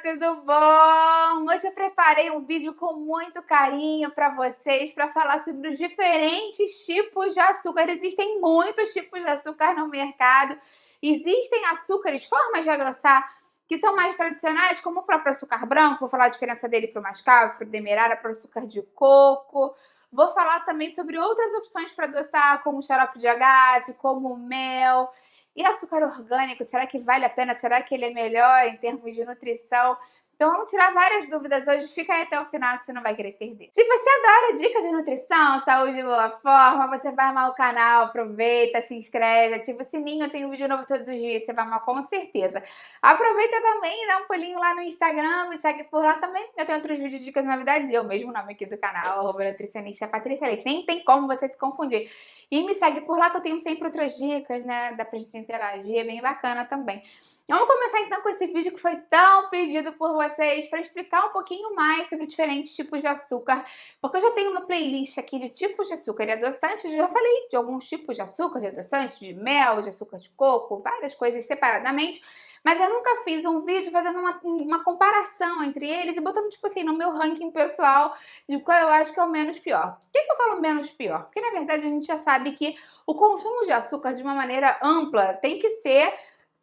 tudo bom? Hoje eu preparei um vídeo com muito carinho para vocês para falar sobre os diferentes tipos de açúcar. Existem muitos tipos de açúcar no mercado. Existem açúcares, formas de adoçar que são mais tradicionais, como o próprio açúcar branco. Vou falar a diferença dele para o mascavo, para o demerara, para o açúcar de coco. Vou falar também sobre outras opções para adoçar, como o xarope de agave, como o mel. E açúcar orgânico, será que vale a pena? Será que ele é melhor em termos de nutrição? Então vamos tirar várias dúvidas hoje, fica aí até o final que você não vai querer perder. Se você adora dica de nutrição, saúde e boa forma, você vai amar o canal, aproveita, se inscreve, ativa o sininho, eu tenho vídeo novo todos os dias, você vai amar com certeza. Aproveita também e dá um pulinho lá no Instagram, me segue por lá também, eu tenho outros vídeos, dicas e novidades, e o mesmo nome aqui do canal, @nutricionista Patrícia Leite, nem tem como você se confundir. E me segue por lá que eu tenho sempre outras dicas, né, dá pra gente interagir, é bem bacana também. Vamos começar então com esse vídeo que foi tão pedido por vocês para explicar um pouquinho mais sobre diferentes tipos de açúcar, porque eu já tenho uma playlist aqui de tipos de açúcar e adoçantes, já falei de alguns tipos de açúcar, de adoçantes, de mel, de açúcar de coco, várias coisas separadamente, mas eu nunca fiz um vídeo fazendo uma comparação entre eles e botando, tipo assim, no meu ranking pessoal de qual eu acho que é o menos pior. Por que eu falo menos pior? Porque, na verdade, a gente já sabe que o consumo de açúcar, de uma maneira ampla, tem que ser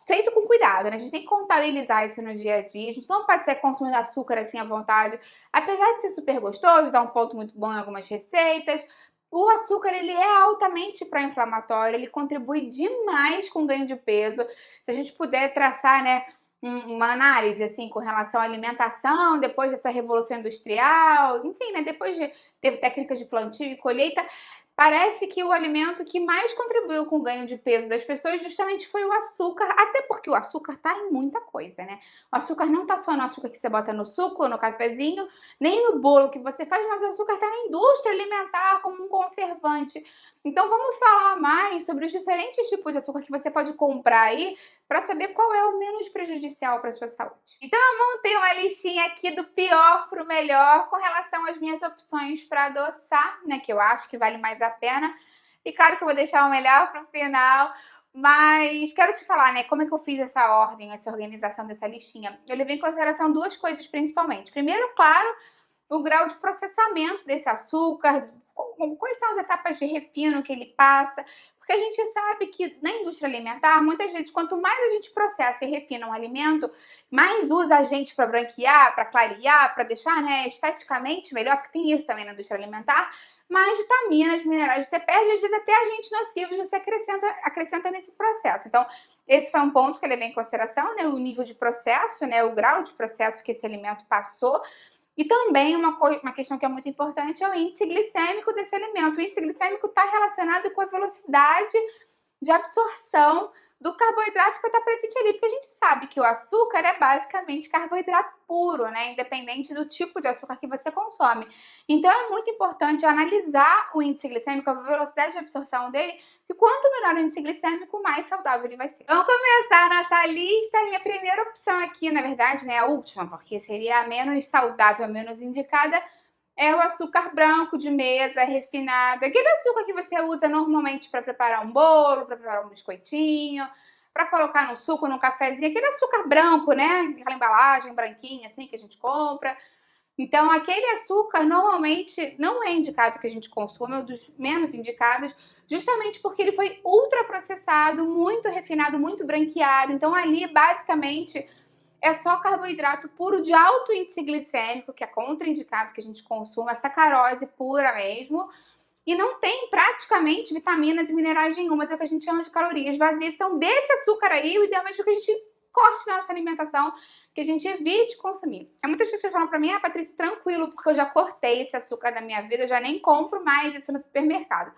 feito com cuidado, né? A gente tem que contabilizar isso no dia a dia. A gente não pode sair consumindo açúcar assim à vontade. Apesar de ser super gostoso, dar um ponto muito bom em algumas receitas, o açúcar, ele é altamente pró-inflamatório, ele contribui demais com o ganho de peso. Se a gente puder traçar, né, uma análise, assim, com relação à alimentação, depois dessa revolução industrial, enfim, né, depois de ter técnicas de plantio e colheita, parece que o alimento que mais contribuiu com o ganho de peso das pessoas justamente foi o açúcar, até porque o açúcar tá em muita coisa, né? O açúcar não tá só no açúcar que você bota no suco, no cafezinho, nem no bolo que você faz, mas o açúcar tá na indústria alimentar como um conservante. Então vamos falar mais sobre os diferentes tipos de açúcar que você pode comprar aí para saber qual é o menos prejudicial para a sua saúde. Então eu montei uma listinha aqui do pior para o melhor com relação às minhas opções para adoçar, né, que eu acho que vale mais a pena. E claro que eu vou deixar o melhor para o final, mas quero te falar, né, como é que eu fiz essa ordem, essa organização dessa listinha. Eu levei em consideração duas coisas principalmente. Primeiro, claro, o grau de processamento desse açúcar, quais são as etapas de refino que ele passa, porque a gente sabe que na indústria alimentar, muitas vezes, quanto mais a gente processa e refina um alimento, mais usa agentes para branquear, para clarear, para deixar, né, esteticamente melhor, porque tem isso também na indústria alimentar, mais vitaminas, minerais você perde, às vezes até agentes nocivos você acrescenta nesse processo. Então, esse foi um ponto que eu levei em consideração, né, o nível de processo, né, o grau de processo que esse alimento passou. E também uma questão que é muito importante é o índice glicêmico desse alimento. O índice glicêmico está relacionado com a velocidade de absorção do carboidrato que está presente ali, porque a gente sabe que o açúcar é basicamente carboidrato puro, né? Independente do tipo de açúcar que você consome. Então é muito importante analisar o índice glicêmico, a velocidade de absorção dele, e quanto menor o índice glicêmico, mais saudável ele vai ser. Vamos começar a nossa lista. Minha primeira opção aqui, na verdade, né, a última, porque seria a menos saudável, a menos indicada, é o açúcar branco de mesa, refinado. Aquele açúcar que você usa normalmente para preparar um bolo, para preparar um biscoitinho, para colocar no suco, no cafezinho. Aquele açúcar branco, né? Aquela embalagem branquinha assim que a gente compra. Então, aquele açúcar normalmente não é indicado que a gente consuma, é um dos menos indicados, justamente porque ele foi ultraprocessado, muito refinado, muito branqueado. Então, ali, basicamente, é só carboidrato puro de alto índice glicêmico, que é contraindicado que a gente consuma, sacarose pura mesmo, e não tem praticamente vitaminas e minerais nenhumas, é o que a gente chama de calorias vazias. Então, desse açúcar aí, o ideal é que a gente corte na nossa alimentação, que a gente evite consumir. Muitas pessoas falam pra mim, Patrícia, tranquilo, porque eu já cortei esse açúcar da minha vida, eu já nem compro mais isso no supermercado.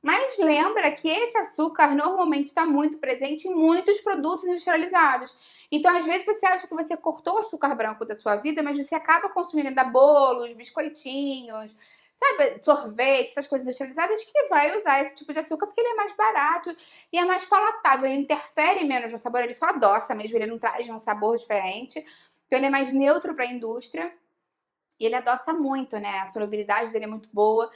Mas lembra que esse açúcar normalmente está muito presente em muitos produtos industrializados. Então, às vezes, você acha que você cortou o açúcar branco da sua vida, mas você acaba consumindo ainda bolos, biscoitinhos, sabe, sorvete, essas coisas industrializadas, que vai usar esse tipo de açúcar porque ele é mais barato e é mais palatável. Ele interfere menos no sabor, ele só adoça mesmo, ele não traz um sabor diferente. Então, ele é mais neutro para a indústria. E ele adoça muito, né? A solubilidade dele é muito boa.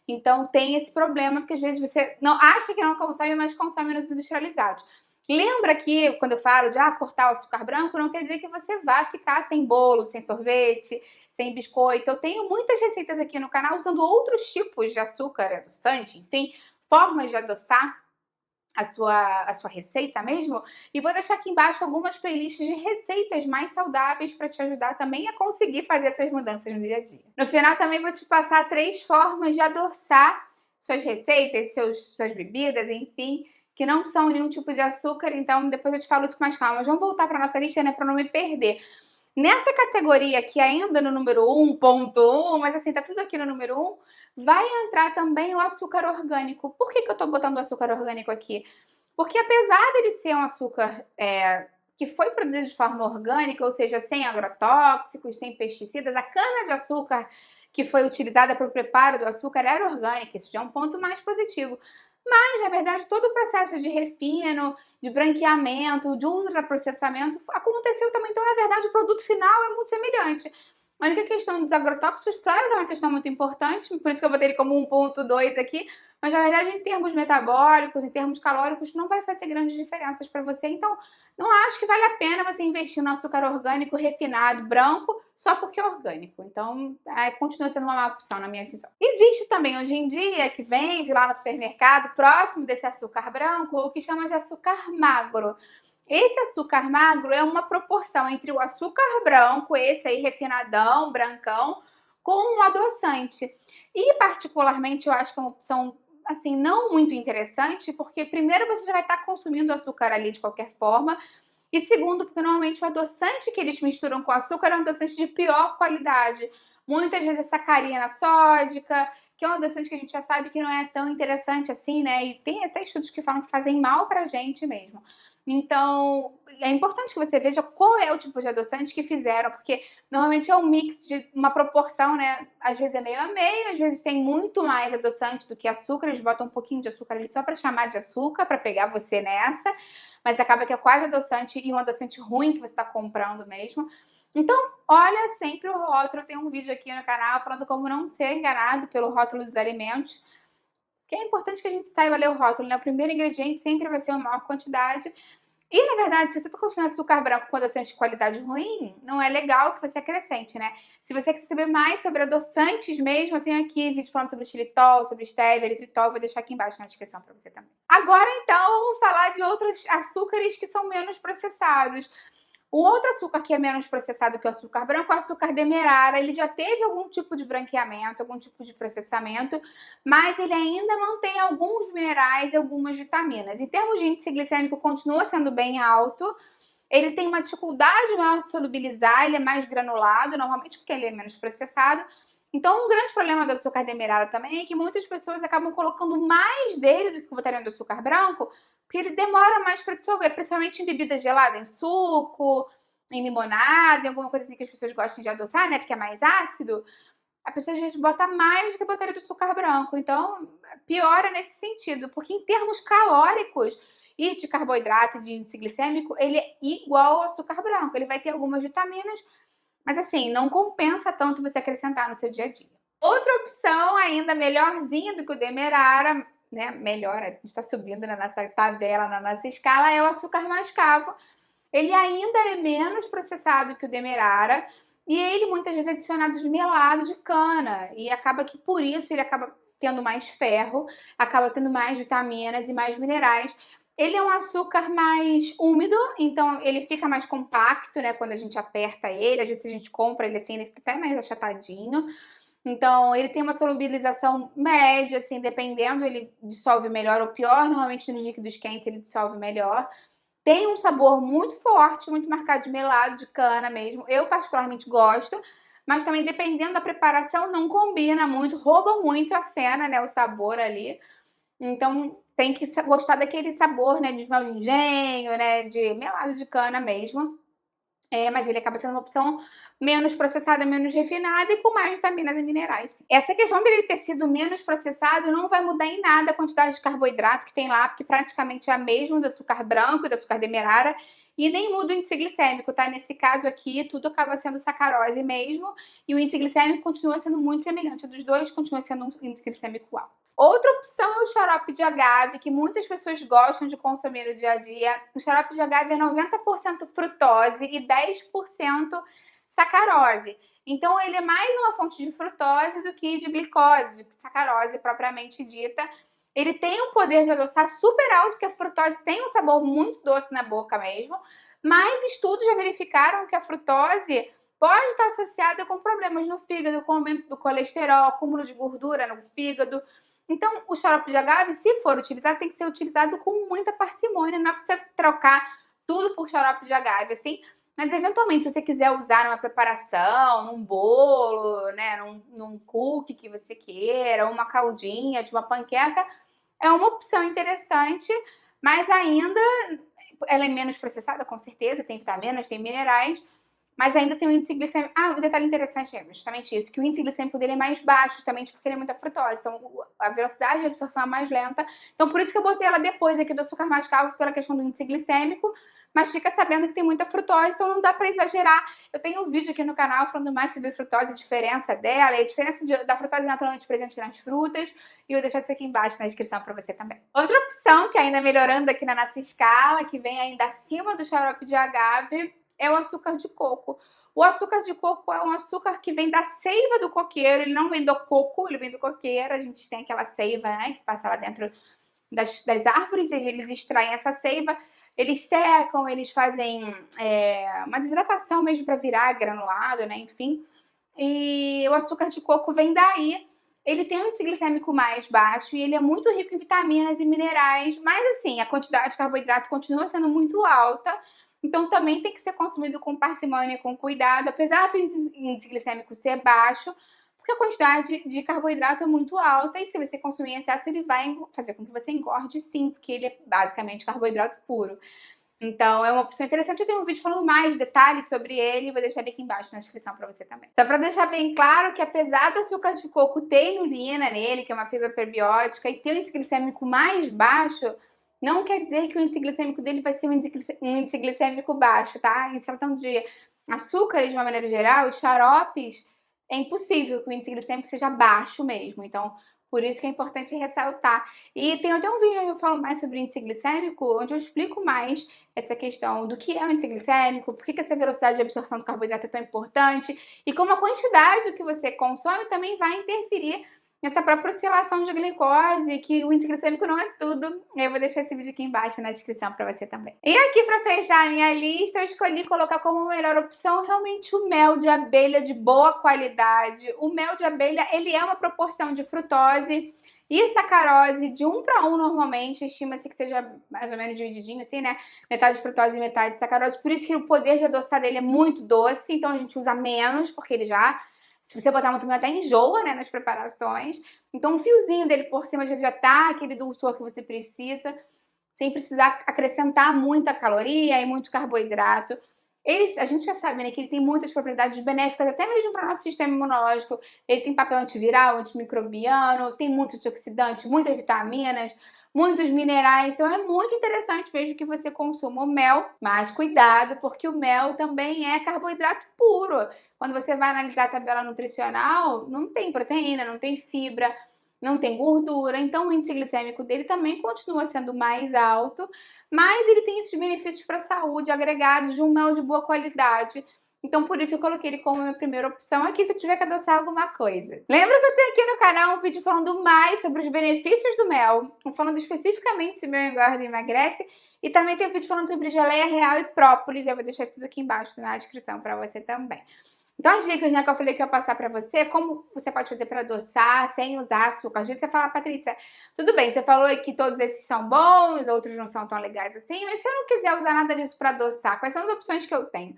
Então tem esse problema, porque às vezes você não acha que não consome, mas consome nos industrializados. Lembra que quando eu falo de cortar o açúcar branco, não quer dizer que você vá ficar sem bolo, sem sorvete, sem biscoito. Eu tenho muitas receitas aqui no canal usando outros tipos de açúcar adoçante, enfim, formas de adoçar a sua receita mesmo. E vou deixar aqui embaixo algumas playlists de receitas mais saudáveis para te ajudar também a conseguir fazer essas mudanças no dia a dia. No final também vou te passar 3 formas de adoçar suas receitas, suas bebidas, enfim, que não são nenhum tipo de açúcar, então depois eu te falo isso com mais calma. Mas vamos voltar para nossa lista, né, para não me perder. Nessa categoria aqui, ainda no número 1.1, mas assim, tá tudo aqui no número 1, vai entrar também o açúcar orgânico. Por que eu tô botando o açúcar orgânico aqui? Porque apesar dele ser um açúcar que foi produzido de forma orgânica, ou seja, sem agrotóxicos, sem pesticidas, a cana-de-açúcar que foi utilizada para o preparo do açúcar era orgânica, isso já é um ponto mais positivo. Mas, na verdade, todo o processo de refino, de branqueamento, de ultraprocessamento aconteceu também. Então, na verdade, o produto final é muito semelhante. A única questão dos agrotóxicos, claro que é uma questão muito importante, por isso que eu botei ele como 1.2 aqui, mas na verdade em termos metabólicos, em termos calóricos, não vai fazer grandes diferenças para você. Então, não acho que vale a pena você investir no açúcar orgânico refinado branco só porque é orgânico. Então, continua sendo uma má opção na minha visão. Existe também hoje em dia, que vende lá no supermercado, próximo desse açúcar branco, o que chama de açúcar magro. Esse açúcar magro é uma proporção entre o açúcar branco, esse aí refinadão, brancão, com o adoçante. E particularmente eu acho que é uma opção assim não muito interessante, porque primeiro você já vai estar consumindo açúcar ali de qualquer forma, e segundo, porque normalmente o adoçante que eles misturam com açúcar é um adoçante de pior qualidade. Muitas vezes é sacarina sódica, que é um adoçante que a gente já sabe que não é tão interessante assim, né? E tem até estudos que falam que fazem mal pra gente mesmo. Então, é importante que você veja qual é o tipo de adoçante que fizeram, porque normalmente é um mix de uma proporção, né? Às vezes é meio a meio, às vezes tem muito mais adoçante do que açúcar, eles botam um pouquinho de açúcar ali só pra chamar de açúcar, pra pegar você nessa, mas acaba que é quase adoçante e um adoçante ruim que você tá comprando mesmo. Então, olha sempre o rótulo, tem um vídeo aqui no canal falando como não ser enganado pelo rótulo dos alimentos, que é importante que a gente saiba ler o rótulo, né? O primeiro ingrediente sempre vai ser uma maior quantidade. E, na verdade, se você está consumindo açúcar branco com adoçante de qualidade ruim, não é legal que você acrescente, né? Se você quer saber mais sobre adoçantes mesmo, eu tenho aqui vídeo falando sobre xilitol, sobre stevia, eritritol, eu vou deixar aqui embaixo na descrição para você também. Agora, então, vamos falar de outros açúcares que são menos processados. O outro açúcar que é menos processado que o açúcar branco é o açúcar demerara. Ele já teve algum tipo de branqueamento, algum tipo de processamento, mas ele ainda mantém alguns minerais e algumas vitaminas. Em termos de índice glicêmico, continua sendo bem alto. Ele tem uma dificuldade maior de solubilizar, ele é mais granulado, normalmente porque ele é menos processado. Então, um grande problema do açúcar demerara também é que muitas pessoas acabam colocando mais dele do que botariam do açúcar branco, porque ele demora mais para dissolver, principalmente em bebida gelada, em suco, em limonada, em alguma coisa assim que as pessoas gostam de adoçar, né? Porque é mais ácido. A pessoa às vezes bota mais do que botaria do açúcar branco. Então, piora nesse sentido, porque em termos calóricos e de carboidrato, de índice glicêmico, ele é igual ao açúcar branco. Ele vai ter algumas vitaminas, mas assim, não compensa tanto você acrescentar no seu dia a dia. Outra opção ainda melhorzinha do que o demerara, né? Melhor, a gente está subindo na nossa tabela, na nossa escala, é o açúcar mascavo. Ele ainda é menos processado que o demerara e ele muitas vezes é adicionado de melado de cana e acaba que por isso ele acaba tendo mais ferro, acaba tendo mais vitaminas e mais minerais. Ele é um açúcar mais úmido, então ele fica mais compacto, né, quando a gente aperta ele. Às vezes a gente compra ele assim, ele fica até mais achatadinho. Então, ele tem uma solubilização média, assim, dependendo, ele dissolve melhor ou pior. Normalmente nos líquidos quentes ele dissolve melhor. Tem um sabor muito forte, muito marcado de melado, de cana mesmo. Eu particularmente gosto, mas também dependendo da preparação não combina muito, rouba muito a cena, né, o sabor ali. Então tem que gostar daquele sabor, né, de mel de engenho, né, de melado de cana mesmo. Mas ele acaba sendo uma opção menos processada, menos refinada e com mais vitaminas e minerais. Essa questão dele ter sido menos processado não vai mudar em nada a quantidade de carboidrato que tem lá, porque praticamente é a mesma do açúcar branco e do açúcar demerara, e nem muda o índice glicêmico, tá? Nesse caso aqui, tudo acaba sendo sacarose mesmo, e o índice glicêmico continua sendo muito semelhante. Dos dois continua sendo um índice glicêmico alto. Outra opção é o xarope de agave, que muitas pessoas gostam de consumir no dia a dia. O xarope de agave é 90% frutose e 10% sacarose. Então, ele é mais uma fonte de frutose do que de glicose, de sacarose propriamente dita. Ele tem um poder de adoçar super alto, porque a frutose tem um sabor muito doce na boca mesmo. Mas estudos já verificaram que a frutose pode estar associada com problemas no fígado, com aumento do colesterol, acúmulo de gordura no fígado. Então, o xarope de agave, se for utilizado, tem que ser utilizado com muita parcimônia. Não é pra você trocar tudo por xarope de agave, assim. Mas, eventualmente, se você quiser usar numa preparação, num bolo, né, num cookie que você queira, uma caldinha de uma panqueca, é uma opção interessante, mas ainda ela é menos processada, com certeza, tem vitaminas, tem minerais, mas ainda tem um índice glicêmico. Ah, um detalhe interessante é justamente isso, que o índice glicêmico dele é mais baixo, justamente porque ele é muita frutose. Então, a velocidade de absorção é mais lenta. Então, por isso que eu botei ela depois aqui do açúcar mascavo, pela questão do índice glicêmico. Mas fica sabendo que tem muita frutose, então não dá pra exagerar. Eu tenho um vídeo aqui no canal falando mais sobre frutose, a diferença dela e a diferença da frutose naturalmente presente nas frutas. E eu vou deixar isso aqui embaixo na descrição pra você também. Outra opção, que ainda melhorando aqui na nossa escala, que vem ainda acima do xarope de agave, é o açúcar de coco. O açúcar de coco é um açúcar que vem da seiva do coqueiro, ele não vem do coco, ele vem do coqueiro. A gente tem aquela seiva, né, que passa lá dentro das árvores, e eles extraem essa seiva, eles secam, eles fazem uma desidratação mesmo para virar granulado, né, enfim. E o açúcar de coco vem daí. Ele tem um índice glicêmico mais baixo e ele é muito rico em vitaminas e minerais, mas assim, a quantidade de carboidrato continua sendo muito alta. Então também tem que ser consumido com parcimônia e com cuidado, apesar do índice glicêmico ser baixo, porque a quantidade de carboidrato é muito alta e se você consumir em excesso, ele vai fazer com que você engorde sim, porque ele é basicamente carboidrato puro. Então é uma opção interessante. Eu tenho um vídeo falando mais detalhes sobre ele, vou deixar ele aqui embaixo na descrição para você também. Só para deixar bem claro que apesar do açúcar de coco ter inulina nele, que é uma fibra prebiótica, e ter um índice glicêmico mais baixo, não quer dizer que o índice glicêmico dele vai ser um índice glicêmico baixo, tá? Em tratando de açúcares de uma maneira geral, os xaropes, é impossível que o índice glicêmico seja baixo mesmo. Então, por isso que é importante ressaltar. E tem até um vídeo onde eu falo mais sobre índice glicêmico, onde eu explico mais essa questão do que é o índice glicêmico, por que essa velocidade de absorção do carboidrato é tão importante e como a quantidade que você consome também vai interferir nessa própria oscilação de glicose, que o índice glicêmico não é tudo. Eu vou deixar esse vídeo aqui embaixo na descrição para você também. E aqui para fechar a minha lista, eu escolhi colocar como melhor opção realmente o mel de abelha de boa qualidade. O mel de abelha, ele é uma proporção de frutose e sacarose de 1 para 1 normalmente, estima-se que seja mais ou menos divididinho assim, né? Metade frutose e metade sacarose, por isso que o poder de adoçar dele é muito doce, então a gente usa menos, porque ele já... Se você botar muito mel, até enjoa, né, nas preparações. Então, um fiozinho dele por cima já tá aquele dulçor que você precisa, sem precisar acrescentar muita caloria e muito carboidrato. A gente já sabe, né, que ele tem muitas propriedades benéficas, até mesmo para o nosso sistema imunológico. Ele tem papel antiviral, antimicrobiano, tem muito antioxidante, muitas vitaminas, muitos minerais. Então é muito interessante mesmo que você consuma o mel, mas cuidado, porque o mel também é carboidrato puro. Quando você vai analisar a tabela nutricional, não tem proteína, não tem fibra, não tem gordura, então o índice glicêmico dele também continua sendo mais alto, mas ele tem esses benefícios para a saúde agregados de um mel de boa qualidade. Então, por isso eu coloquei ele como minha primeira opção aqui, se eu tiver que adoçar alguma coisa. Lembra que eu tenho aqui no canal um vídeo falando mais sobre os benefícios do mel, falando especificamente se mel engorda e emagrece, e também tem um vídeo falando sobre geleia real e própolis, eu vou deixar isso tudo aqui embaixo na descrição para você também. Então, as dicas, né, que eu falei que eu ia passar pra você, como você pode fazer pra adoçar sem usar açúcar. Às vezes você fala, Patrícia, tudo bem, você falou que todos esses são bons, outros não são tão legais assim, mas se eu não quiser usar nada disso pra adoçar, quais são as opções que eu tenho?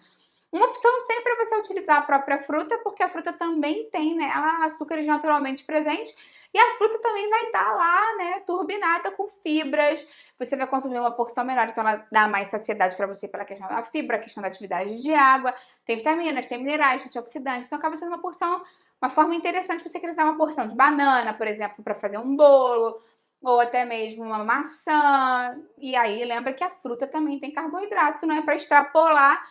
Uma opção sempre é você utilizar a própria fruta, porque a fruta também tem nela açúcares naturalmente presentes, e a fruta também vai estar lá, né, turbinada com fibras. Você vai consumir uma porção menor, então ela dá mais saciedade para você pela questão da fibra, a questão da atividade de água. Tem vitaminas, tem minerais, tem antioxidantes, então acaba sendo uma porção, uma forma interessante você querer dar uma porção de banana, por exemplo, para fazer um bolo, ou até mesmo uma maçã. E aí lembra que a fruta também tem carboidrato, não é para extrapolar,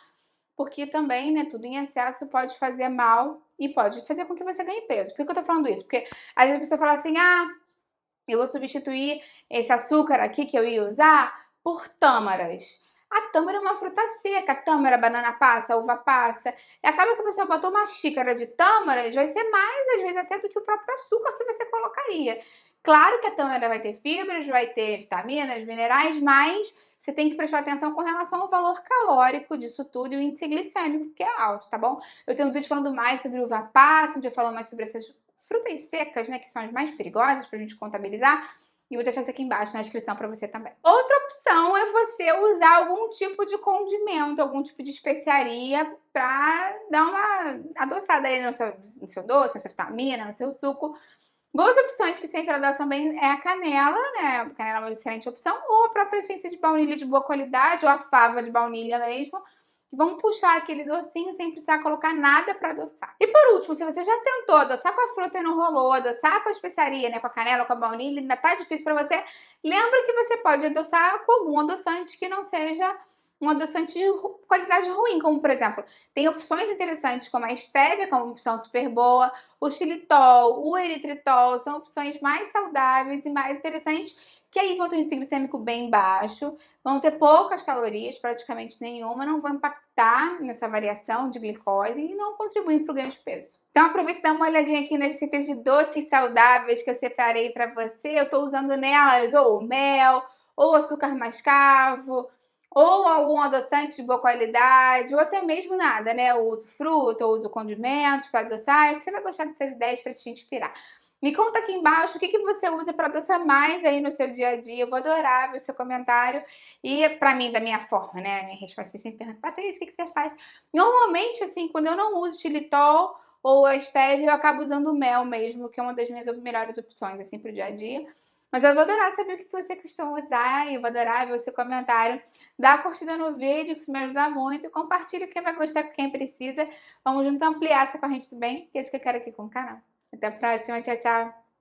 porque também, né, tudo em excesso pode fazer mal e pode fazer com que você ganhe peso. Por que eu tô falando isso? Porque às vezes a pessoa fala assim, ah, eu vou substituir esse açúcar aqui que eu ia usar por tâmaras. A tâmara é uma fruta seca, a tâmara, a banana passa, a uva passa. E acaba que a pessoa botou uma xícara de tâmaras, vai ser mais, às vezes, até do que o próprio açúcar que você colocaria. Claro que a tâmara vai ter fibras, vai ter vitaminas, minerais, mas você tem que prestar atenção com relação ao valor calórico disso tudo e o índice glicêmico, que é alto, tá bom? Eu tenho um vídeo falando mais sobre uva passa, onde eu falo mais sobre essas frutas secas, né, que são as mais perigosas pra gente contabilizar. E vou deixar isso aqui embaixo na descrição para você também. Outra opção é você usar algum tipo de condimento, algum tipo de especiaria para dar uma adoçada aí no seu doce, na sua vitamina, no seu suco. Boas opções que sempre adoçam bem é a canela, né? A canela é uma excelente opção, ou a própria essência de baunilha de boa qualidade, ou a fava de baunilha mesmo. Vamos puxar aquele docinho sem precisar colocar nada para adoçar. E por último, se você já tentou adoçar com a fruta e não rolou, adoçar com a especiaria, né, com a canela, com a baunilha, ainda tá difícil para você, lembra que você pode adoçar com algum adoçante que não seja um adoçante de qualidade ruim, como por exemplo, tem opções interessantes como a stevia, como opção super boa, o xilitol, o eritritol, são opções mais saudáveis e mais interessantes, que aí vão ter um índice glicêmico bem baixo, vão ter poucas calorias, praticamente nenhuma, não vão impactar nessa variação de glicose e não contribuem para o ganho de peso. Então aproveita e dá uma olhadinha aqui nas receitas de doces saudáveis que eu separei para você. Eu estou usando nelas ou mel, ou açúcar mascavo, ou algum adoçante de boa qualidade, ou até mesmo nada, né? Eu uso fruta, eu uso condimentos para adoçar, você vai gostar dessas ideias para te inspirar. Me conta aqui embaixo o que você usa para adoçar mais aí no seu dia a dia. Eu vou adorar ver o seu comentário. E para mim, da minha forma, né? A minha resposta é sempre pergunta, Patrícia, o que você faz? Normalmente, assim, quando eu não uso xilitol ou a stevia, eu acabo usando o mel mesmo, que é uma das minhas melhores opções, assim, pro dia a dia. Mas eu vou adorar saber o que você costuma usar e eu vou adorar ver o seu comentário. Dá a curtida no vídeo, que isso me ajuda muito. Compartilha quem vai gostar com quem precisa. Vamos juntos ampliar essa corrente do bem, que é isso que eu quero aqui com o canal. Até a próxima, tchau, tchau!